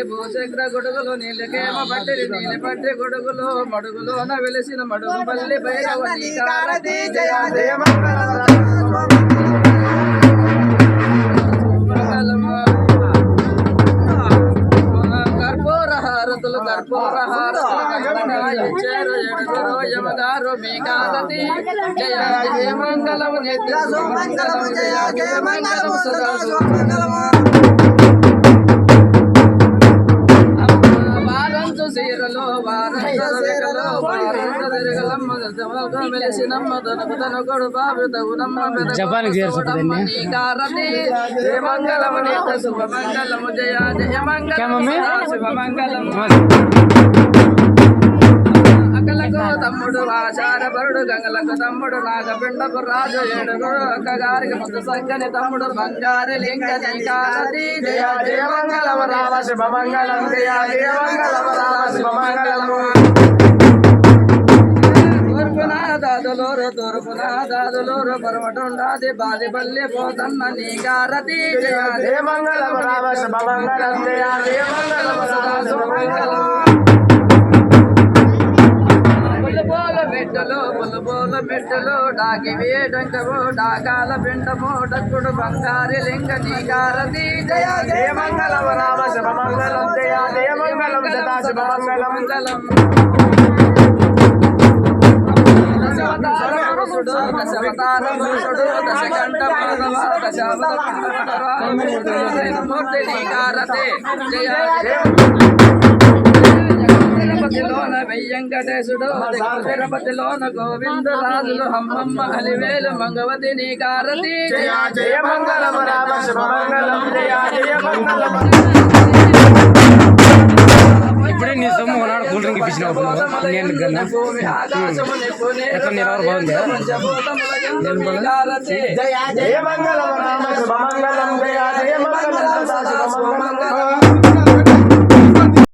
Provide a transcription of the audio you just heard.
భూచక్ర గొడుగులు నీళ్ళకేమ పట్టిరి నీళ్ళ పట్టి గొడుగులు మడుగులోన వెలిసిన మడుగు పల్లి భైరవని కారతి జయ జయ కర్పూర హారతులు ఇచ్చారు ఎడుగురు యమగారు మీ కారతి జయ జయ మంగళము నిత్య సుమంగళము జయ జయ మంగళము సదా సుమంగళము సీరలో మెలిసినమ్మ తనకు తనకొడు బాబు తగునమ్మ మంగళము నిత్య శుభమంగళము జయ జయ మంగళము శుభమంగళము అక్కలకు తమ్ముడు ఆచారపరుడు గంగలకు తమ్ముడు నాగపిండపు రాజు ఏడుగురు అక్కగారికి ముద్దు సక్కని తమ్ముడు బంగారు లింగ జయకారతి జయ జయ మంగళము రామ శుభమంగళం జయ జయ మంగళము రామ శుభమంగళము తూర్పునాదాదులోరు పరమటుండాది బాదిపల్లి పోతన్న నీ కారతి జయ జయ మంగళము రామ శుభమంగళం జయ జయ మంగళము సదా శుభమంగళం పులుబోల మెట్టలు డాకి వేడంకము డాకాల పిండము డక్కుడు బంగారి లింగ నీకారతి జయ జయ మంగళం రామ శుభమంగళం జయ జయ మంగళం సదా శుభమంగళం దశవతార పురుషుడు దశకంఠ మాధవ దశావతారమూర్తి నీకారతి జయ జయ తిరుపతిలోన వెయ్యంకటేశుడు తిరుపతిలోన గోవిందరాజులు హమ్మమ్మ అలివేలు మంగవతి నీ కారతి జయ జయ మంగళం రామ శుభమంగళం జయ జయ మంగళం ఇప్పుడే నీ సొమ్ము ఉన్నాడు కూల్ డ్రింక్ ఇప్పించినావు జయ జయ మంగళం రామ శుభమంగళం జయ జయ మంగళం